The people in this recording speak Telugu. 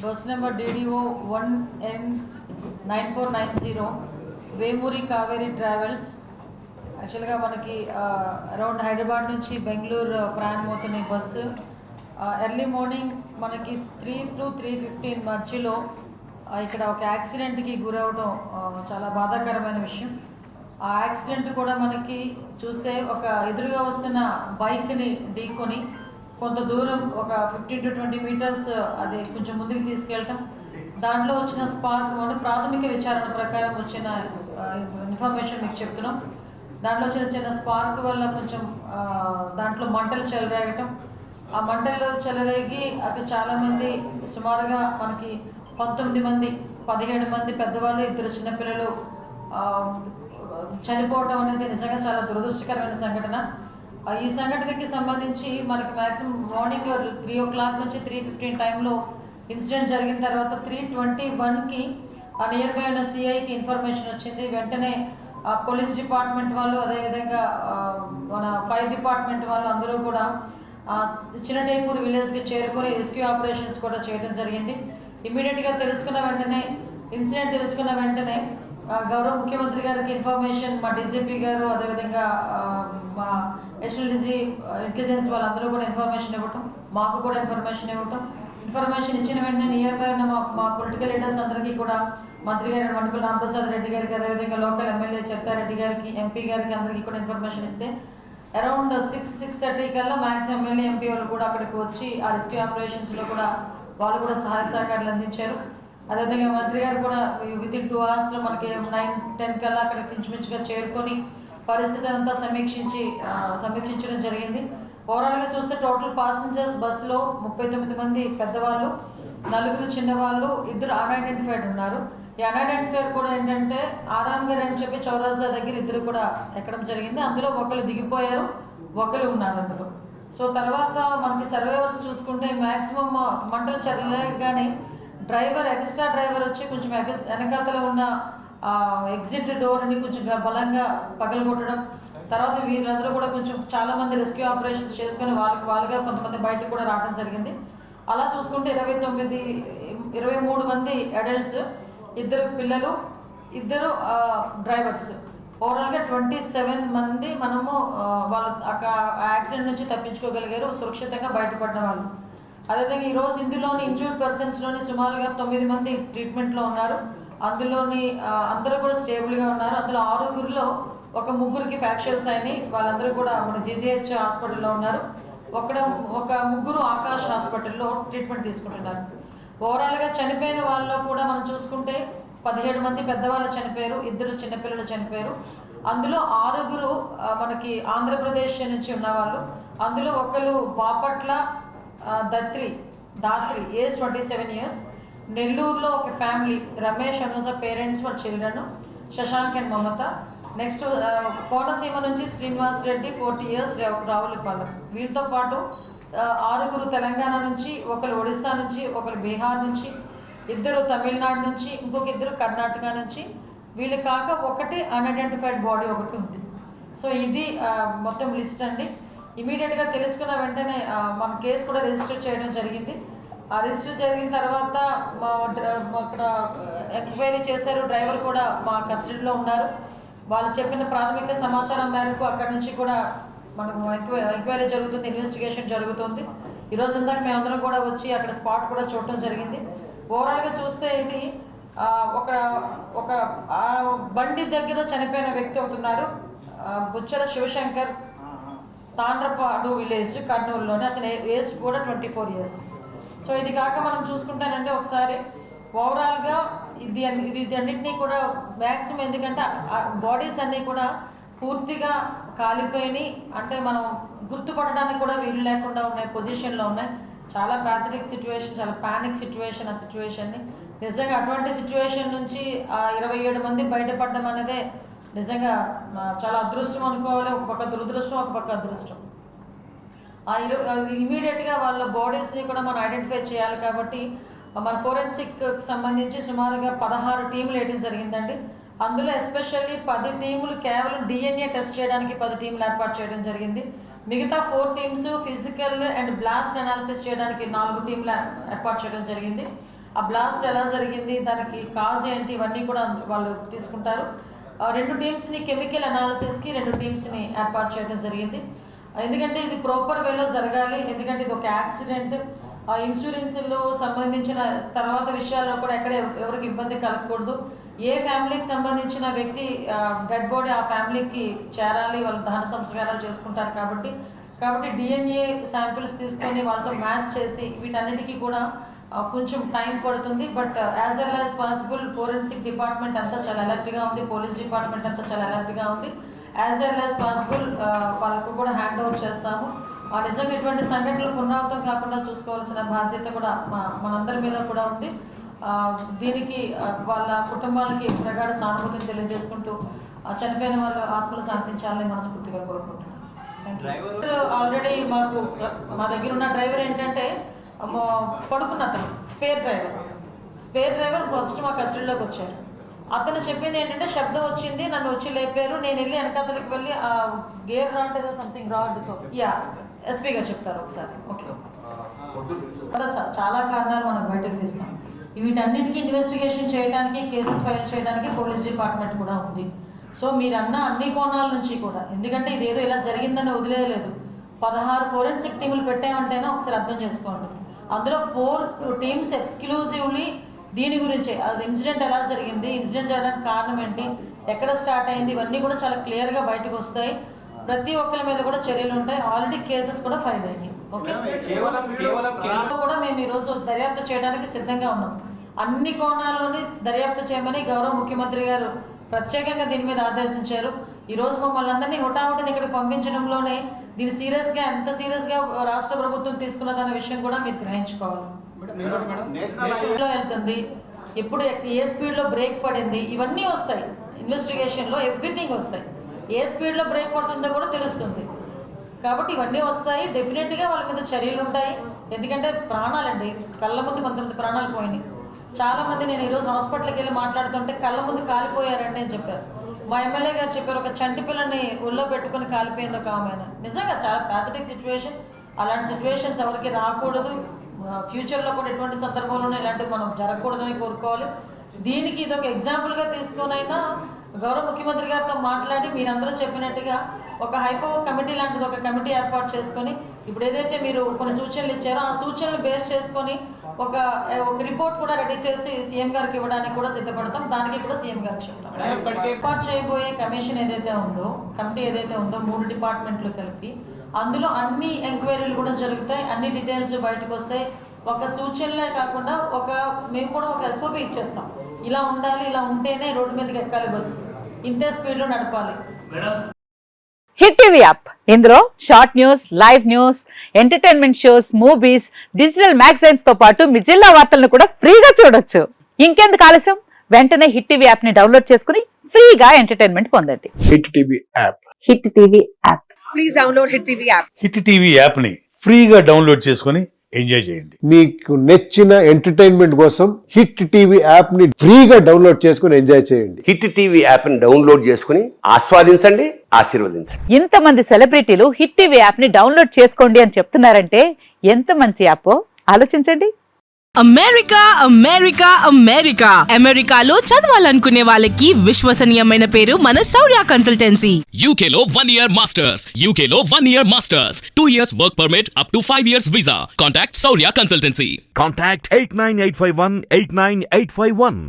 Bus number DDO 1N9490 Vemuri Kaveri travels. యాక్చువల్గా మనకి అరౌండ్ హైదరాబాద్ నుంచి బెంగళూరు ప్రయాణం అవుతున్న బస్సు ఎర్లీ మార్నింగ్ మనకి 3 to 3:15 మధ్యలో ఇక్కడ ఒక యాక్సిడెంట్కి గురవడం చాలా బాధాకరమైన విషయం. ఆ యాక్సిడెంట్ కూడా మనకి చూస్తే ఒక ఎదురుగా వస్తున్న బైక్ని ఢీకొని కొంత దూరం ఒక 15 to 20 మీటర్స్ అది కొంచెం ముందుకు తీసుకెళ్ళటం, దాంట్లో వచ్చిన స్పార్క్ ప్రాథమిక విచారణ ప్రకారం వచ్చిన ఇన్ఫర్మేషన్ మీకు చెప్తున్నాం. దాంట్లో చిన్న స్పార్క్ వల్ల కొంచెం దాంట్లో మంటలు చెలరేగటం, ఆ మంటలు చెలరేగి అక్కడ చాలామంది సుమారుగా మనకి 19 మంది 17 మంది పెద్దవాళ్ళు 2 చిన్నపిల్లలు చనిపోవటం అనేది నిజంగా చాలా దురదృష్టకరమైన సంఘటన. ఈ సంఘటనకి సంబంధించి మనకి మ్యాక్సిమం మార్నింగ్ 3 o'clock నుంచి 3:15 టైంలో ఇన్సిడెంట్ జరిగిన తర్వాత 3:21కి నియర్ బై ఉన్న సిఐకి ఇన్ఫర్మేషన్ వచ్చింది. వెంటనే పోలీస్ డిపార్ట్మెంట్ వాళ్ళు, అదేవిధంగా మన ఫైర్ డిపార్ట్మెంట్ వాళ్ళు అందరూ కూడా చిన్నటేపూర్ విలేజ్కి చేరుకొని రెస్క్యూ ఆపరేషన్స్ కూడా చేయడం జరిగింది. ఇమీడియట్గా ఇన్సిడెంట్ తెలుసుకున్న వెంటనే గౌరవ ముఖ్యమంత్రి గారికి ఇన్ఫర్మేషన్ మా డీజీపీ గారు, అదేవిధంగా మా నేషనల్ ఇంటెలిజెన్స్ వాళ్ళందరూ కూడా ఇన్ఫర్మేషన్ ఇవ్వటం, మాకు కూడా ఇన్ఫర్మేషన్ ఇచ్చిన వెంటనే నియర్ బై ఉన్న మా పొలిటికల్ లీడర్స్ అందరికీ కూడా మంత్రి గారు వనపల్లి రామప్రసాద్ రెడ్డి గారికి, అదేవిధంగా లోకల్ ఎమ్మెల్యే చెత్తారెడ్డి గారికి, ఎంపీ గారికి అందరికీ కూడా ఇన్ఫర్మేషన్ ఇస్తే అరౌండ్ 6-6:30 కల్లా మ్యాక్సిమం ఎమ్మెల్యే ఎంపీ వాళ్ళు కూడా అక్కడికి వచ్చి ఆ రెస్క్యూ ఆపరేషన్స్లో కూడా వాళ్ళు కూడా సహాయ సహకారాలు అందించారు. అదేవిధంగా మంత్రి గారు కూడా వితిన్ 2 hours మనకి 9-10 కల్లా అక్కడికి ఇంచుమించుగా చేరుకొని పరిస్థితి అంతా సమీక్షించడం జరిగింది. ఓవరాల్గా చూస్తే టోటల్ పాసెంజర్స్ బస్సులో 39 మంది పెద్దవాళ్ళు, 4 చిన్నవాళ్ళు, 2 అన్ఐడెంటిఫైడ్ ఉన్నారు. ఈ అన్ఐడెంటిఫైడ్ కూడా ఏంటంటే ఆరాంగర్ అని చెప్పి చౌరాస్తా దగ్గర 2 కూడా ఎక్కడం జరిగింది. అందులో ఒకరు దిగిపోయారు, ఒకరు ఉన్నారు అందులో. సో తర్వాత మనకి సర్వైవర్స్ చూసుకుంటే మ్యాక్సిమం మంటలు చెరలేగానే ఎక్స్ట్రా డ్రైవర్ వచ్చి కొంచెం వెనకాతలో ఉన్న ఎగ్జిట్ డోర్ని కొంచెం బలంగా పగలగొట్టడం, తర్వాత వీళ్ళందరూ కూడా కొంచెం చాలామంది రెస్క్యూ ఆపరేషన్స్ చేసుకొని వాళ్ళుగా కొంతమంది బయటకు కూడా రావడం జరిగింది. అలా చూసుకుంటే 23 మంది అడల్ట్స్, 2 పిల్లలు, 2 డ్రైవర్స్, ఓవరాల్గా 27 మంది మనము వాళ్ళు అక్కడ యాక్సిడెంట్ నుంచి తప్పించుకోగలిగారు, సురక్షితంగా బయటపడిన వాళ్ళు. అదేవిధంగా ఈరోజు ఇందులోని ఇంజూర్డ్ పర్సన్స్లోని సుమారుగా 9 మంది ట్రీట్మెంట్లో ఉన్నారు. అందులోని అందరూ కూడా స్టేబుల్గా ఉన్నారు. అందులో 6గురిలో ఒక 3కి ఫ్రాక్చర్స్ అయినాయి. వాళ్ళందరూ కూడా మన GGH హాస్పిటల్లో ఉన్నారు. ఒక 3 ఆకాష్ హాస్పిటల్లో ట్రీట్మెంట్ తీసుకుంటున్నారు. ఓవరాల్గా చనిపోయిన వాళ్ళలో కూడా మనం చూసుకుంటే 17 మంది పెద్దవాళ్ళు చనిపోయారు, 2 చిన్నపిల్లలు చనిపోయారు. అందులో 6గురు మనకి ఆంధ్రప్రదేశ్ నుంచి ఉన్నవాళ్ళు. అందులో ఒకరు బాపట్ల దాత్రి ఏజ్ 27 years. నెల్లూరులో ఒక ఫ్యామిలీ రమేష్ అనుజ పేరెంట్స్ వాళ్ళ children Shashank and Mamata. Next Konaseema నుంచి శ్రీనివాస్ రెడ్డి 40 years రావులపాలెం. వీళ్ళతో పాటు 6గురు తెలంగాణ నుంచి, ఒకరు ఒడిస్సా నుంచి, ఒకరు బీహార్ నుంచి, 2 తమిళనాడు నుంచి, ఇంకొక 2 కర్ణాటక నుంచి. వీళ్ళు కాక ఒకటి అన్ఐడెంటిఫైడ్ బాడీ ఒకటి ఉంది. సో ఇది మొత్తం లిస్ట్ అండి. ఇమీడియట్గా తెలుసుకున్న వెంటనే మన కేసు కూడా రిజిస్టర్ చేయడం జరిగింది. ఆ రిజిస్టర్ జరిగిన తర్వాత అక్కడ ఎంక్వైరీ చేశారు. డ్రైవర్ కూడా మా కస్టడీలో ఉన్నారు. వాళ్ళు చెప్పిన ప్రాథమిక సమాచారం మేరకు అక్కడి నుంచి కూడా మనకు ఎంక్వైరీ జరుగుతుంది, ఇన్వెస్టిగేషన్ జరుగుతుంది. ఈరోజు ఇందాక మేమందరం కూడా వచ్చి అక్కడ స్పాట్ కూడా చూడటం జరిగింది. ఓవరాల్గా చూస్తే ఇది ఒక బండి దగ్గర చనిపోయిన వ్యక్తి అవుతున్నారు, బుచ్చల శివశంకర్, తాండ్రపాడు విలేజ్, కర్నూలులోనే. అతని ఏజ్ కూడా 24 years. సో ఇది కాక మనం చూసుకుంటానంటే ఒకసారి ఓవరాల్గా ఇది అన్నింటినీ కూడా మ్యాక్సిమం, ఎందుకంటే బాడీస్ అన్నీ కూడా పూర్తిగా కాలిపోయినాయి, అంటే మనం గుర్తుపట్టడానికి కూడా వీలు లేకుండా ఉన్నాయి పొజిషన్లో ఉన్నాయి. చాలా ప్యాథటిక్ సిచ్యువేషన్, చాలా ప్యానిక్ సిచ్యువేషన్. ఆ సిచ్యువేషన్ని నిజంగా అటువంటి సిచ్యువేషన్ నుంచి 27 మంది బయటపడడం అనేదే నిజంగా చాలా అదృష్టం అనుకోవాలి. ఒక పక్క దురదృష్టం, ఒక పక్క అదృష్టం. ఇమీడియట్గా వాళ్ళ బాడీస్ని కూడా మనం ఐడెంటిఫై చేయాలి. కాబట్టి మన ఫోరెన్సిక్కి సంబంధించి సుమారుగా 16 టీములు వేయడం జరిగిందండి. అందులో ఎస్పెషల్లీ 10 టీములు కేవలం DNA టెస్ట్ చేయడానికి 10 టీములు ఏర్పాటు చేయడం జరిగింది. మిగతా 4 teams physical and blast analysis చేయడానికి 4 టీములు ఏర్పాటు చేయడం జరిగింది. ఆ బ్లాస్ట్ ఎలా జరిగింది, దానికి కాజ్ ఏంటి, ఇవన్నీ కూడా వాళ్ళు తీసుకుంటారు. 2 టీమ్స్ని కెమికల్ అనాలిసిస్కి 2 టీమ్స్ని ఏర్పాటు చేయడం జరిగింది. ఎందుకంటే ఇది ప్రాపర్ వేలో జరగాలి, ఎందుకంటే ఇది ఒక యాక్సిడెంట్. ఇన్సూరెన్స్లో సంబంధించిన తర్వాత విషయాల్లో కూడా ఎక్కడ ఎవరికి ఇబ్బంది కలగకూడదు. ఏ ఫ్యామిలీకి సంబంధించిన వ్యక్తి డెడ్ బాడీ ఆ ఫ్యామిలీకి చేరాలి, వాళ్ళు దహన సంస్కారాలు చేసుకుంటారు. కాబట్టి DNA శాంపిల్స్ తీసుకొని వాళ్ళతో మ్యాచ్ చేసి వీటన్నిటికీ కూడా కొంచెం టైం పడుతుంది. But as well as possible forensic department అంతా చాలా అలర్ట్గా ఉంది, పోలీస్ డిపార్ట్మెంట్ అంతా చాలా అలర్ట్గా ఉంది. యాజ్ వెల్ యాజ్ పాసిబుల్ వాళ్ళకు కూడా హ్యాండ్ ఓవర్ చేస్తాము. నిజంగా ఇటువంటి సంఘటనలు పునరావృతం కాకుండా చూసుకోవాల్సిన బాధ్యత కూడా మనందరి మీద కూడా ఉంది. దీనికి వాళ్ళ కుటుంబాలకి ప్రగాఢ సానుభూతిని తెలియజేసుకుంటూ చనిపోయిన వాళ్ళు ఆత్మలు శాంతించాలని మనస్ఫూర్తిగా కోరుకుంటున్నాను. ఆల్రెడీ మా దగ్గర ఉన్న డ్రైవర్ ఏంటంటే పడుకున్న అతను స్పేర్ డ్రైవర్ ఫస్ట్ మా కస్టడీలోకి వచ్చారు. అతను చెప్పింది ఏంటంటే శబ్దం వచ్చింది, నన్ను వచ్చి లేపారు, నేను వెళ్ళి వెనకాతలకి వెళ్ళి ఆ గేర్ రాడ్ ఏదో సంథింగ్ రాడ్తో ఎస్పీ గారు చెప్తారు ఒకసారి. ఓకే, చాలా కారణాలు మనం బయటకు తీస్తాం. వీటన్నిటికీ ఇన్వెస్టిగేషన్ చేయడానికి, కేసెస్ ఫైల్ చేయడానికి పోలీస్ డిపార్ట్మెంట్ కూడా ఉంది. సో మీరన్న అన్ని కోణాల నుంచి కూడా, ఎందుకంటే ఇదేదో ఇలా జరిగిందని వదిలేయలేదు. 16 ఫోరెన్సిక్ టీములు పెట్టామంటేనే ఒకసారి అర్థం చేసుకోండి. అందులో 4 టీమ్స్ ఎక్స్క్లూజివ్లీ దీని గురించే, అది ఇన్సిడెంట్ ఎలా జరిగింది, ఇన్సిడెంట్ జరగడానికి కారణం ఏంటి, ఎక్కడ స్టార్ట్ అయింది, ఇవన్నీ కూడా చాలా క్లియర్గా బయటకు వస్తాయి. ప్రతి ఒక్కరి మీద కూడా చర్యలు ఉంటాయి. ఆల్రెడీ కేసెస్ కూడా ఫైల్ అయ్యాయి. ఓకే, కూడా మేము ఈరోజు దర్యాప్తు చేయడానికి సిద్ధంగా ఉన్నాం. అన్ని కోణాల్లోని దర్యాప్తు చేయమని గౌరవ ముఖ్యమంత్రి గారు ప్రత్యేకంగా దీని మీద ఆదేశించారు. ఈరోజు మమ్మల్ని అందరినీ హుటాహుటిని ఇక్కడికి పంపించడంలోనే దీన్ని సీరియస్గా, ఎంత సీరియస్గా రాష్ట్ర ప్రభుత్వం తీసుకున్నదన్న విషయం కూడా మీరు గ్రహించుకోవాలి. వెళ్తుంది ఎప్పుడు, ఏ స్పీడ్లో బ్రేక్ పడింది, ఇవన్నీ వస్తాయి ఇన్వెస్టిగేషన్లో, ఎవ్రీథింగ్ వస్తాయి. ఏ స్పీడ్లో బ్రేక్ పడుతుందో కూడా తెలుస్తుంది. కాబట్టి ఇవన్నీ వస్తాయి. డెఫినెట్గా వాళ్ళ మీద చర్యలు ఉంటాయి. ఎందుకంటే ప్రాణాలండి, కళ్ళ ముందు 19 ప్రాణాలు పోయినాయి. చాలామంది, నేను ఈరోజు హాస్పిటల్కి వెళ్ళి మాట్లాడుతుంటే కళ్ళ ముందు కాలిపోయారండి అని చెప్పారు. మా ఎమ్మెల్యే గారు చెప్పారు, ఒక చంటి పిల్లని ఒళ్ళో పెట్టుకుని కాలిపోయింది ఒక ఆమె. నిజంగా చాలా ప్యాథటిక్ సిచ్యువేషన్. అలాంటి సిచ్యువేషన్స్ ఎవరికి రాకూడదు. ఫ్యూచర్లో కూడా ఎటువంటి సందర్భంలోనే ఇలాంటివి మనం జరగకూడదని కోరుకోవాలి. దీనికి ఇది ఒక ఎగ్జాంపుల్గా తీసుకొనైనా గౌరవ ముఖ్యమంత్రి గారితో మాట్లాడి మీరందరూ చెప్పినట్టుగా ఒక హైపో కమిటీ లాంటిది ఒక కమిటీ ఏర్పాటు చేసుకొని, ఇప్పుడు ఏదైతే మీరు కొన్ని సూచనలు ఇచ్చారో ఆ సూచనలు బేస్ చేసుకొని ఒక రిపోర్ట్ కూడా రెడీ చేసి సీఎం గారికి ఇవ్వడానికి కూడా సిద్ధపడతాం. దానికి కూడా సీఎం గారికి చెప్తాం. ఏర్పాటు చేయబోయే కమిషన్ ఏదైతే ఉందో, కమిటీ ఏదైతే ఉందో 3 డిపార్ట్మెంట్లు కలిపి, అందులో అన్ని ఎంక్వైరీలు కూడా జరుగుతాయి, అన్ని డీటెయిల్స్ బయటకు వస్తాయి. ఒక సూచనలే కాకుండా మేము కూడా ఒక ఎస్ఓపి ఇచ్చేస్తాం. ఇలా ఉండాలి, ఇలా ఉంటేనే రోడ్డు మీదకి ఎక్కాలి, బస్ ఇంతే స్పీడ్లో నడపాలి. హిట్ టీవీ యాప్, ఇందులో short news, live news, entertainment shows, movies, digital magazines తో పాటు మీ జిల్లా వార్తలను కూడా ఫ్రీగా చూడొచ్చు. ఇంకెందుకు ఆలస్యం, వెంటనే హిట్ టీవీ యాప్ ని డౌన్లోడ్ చేసుకుని ఫ్రీగా ఎంటర్టైన్మెంట్ పొందండి. Hit TV app, hit TV app, please download hit TV app. Hit TV app ని ఫ్రీగా డౌన్లోడ్ చేసుకుని ఎంజాయ్ చేయండి. మీకు నచ్చిన ఎంటర్టైన్మెంట్ కోసం హిట్ టీవీ యాప్ ని ఫ్రీగా డౌన్లోడ్ చేసుకుని ఎంజాయ్ చేయండి. హిట్ టీవీ యాప్ ని డౌన్లోడ్ చేసుకుని ఆస్వాదించండి, ఆశీర్వదించండి. ఇంతమంది సెలబ్రిటీలు హిట్ టీవీ యాప్ ని డౌన్లోడ్ చేసుకోండి అని చెప్తున్నారంటే ఎంత మంచి యాప్ ఆలోచించండి. అమెరికా అమెరికా అమెరికా అమెరికాలో చదవాలనుకునే వాళ్ళకి విశ్వసనీయమైన పేరు మన శౌర్య కన్సల్టెన్సీ. UK లో 1 year masters, UK లో 1 year masters, 2 years work permit up to 5 years visa. Contact Saurya Consultancy. Contact 89851 89851.